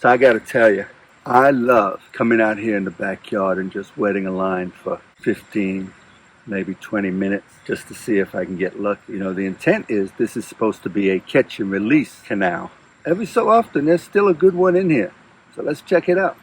So I gotta tell you, I love coming out here in the backyard and just wetting a line for 15, maybe 20 minutes just to see if I can get lucky. You know, the intent is this is supposed to be a catch and release canal. Every so often there's still a good one in here. So let's check it out.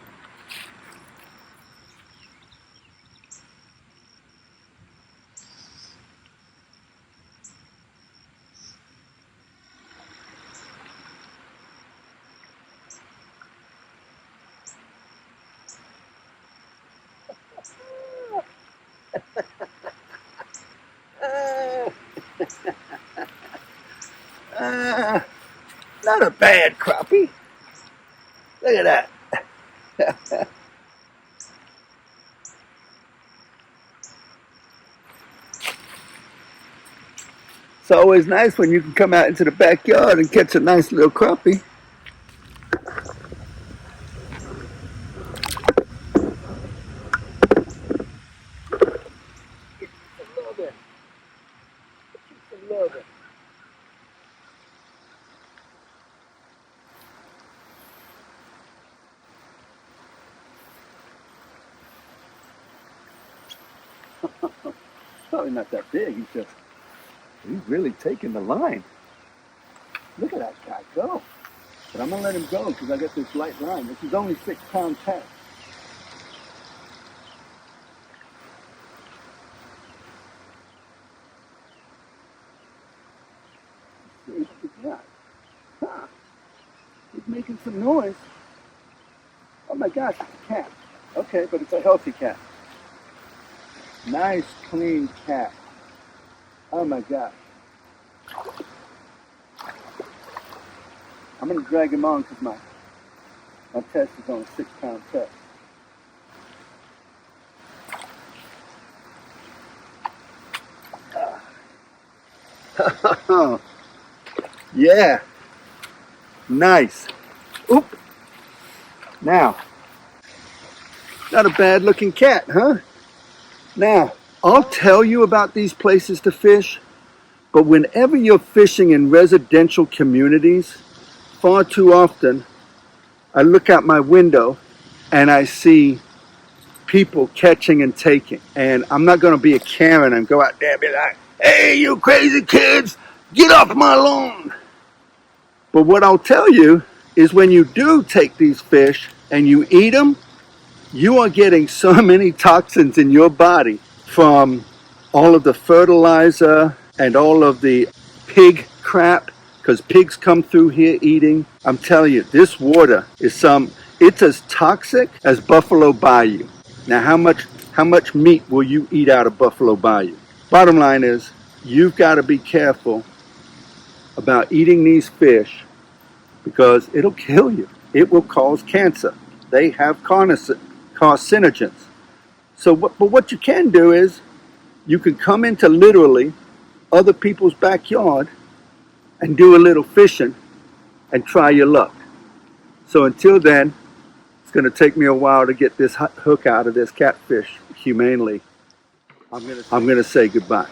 Not a bad crappie. Look at that. It's always nice when you can come out into the backyard and catch a nice little crappie. Probably not that big. He's really taking the line. Look at that guy go. But I'm gonna let him go because I got this light line. This is only 6-pound test. Let's see what we got. Huh. He's making some noise. Oh my gosh, it's a cat. Okay, but it's a healthy cat. Nice, clean cat. Oh my gosh. I'm going to drag him on because my test is on a 6-pound test. Yeah. Nice. Oop. Now, not a bad looking cat, huh? Now, I'll tell you about these places to fish, but whenever you're fishing in residential communities, far too often, I look out my window and I see people catching and taking. And I'm not going to be a Karen and go out there and be like, hey, you crazy kids, get off my lawn. But what I'll tell you is when you do take these fish and you eat them, you are getting so many toxins in your body from all of the fertilizer and all of the pig crap, because pigs come through here eating. I'm telling you, this water is it's as toxic as Buffalo Bayou. Now, how much meat will you eat out of Buffalo Bayou? Bottom line is, you've got to be careful about eating these fish because it'll kill you. It will cause cancer. They have carcinogens. But what you can do is you can come into literally other people's backyard and do a little fishing and try your luck. So until then, it's going to take me a while to get this hook out of this catfish humanely. I'm going to say goodbye.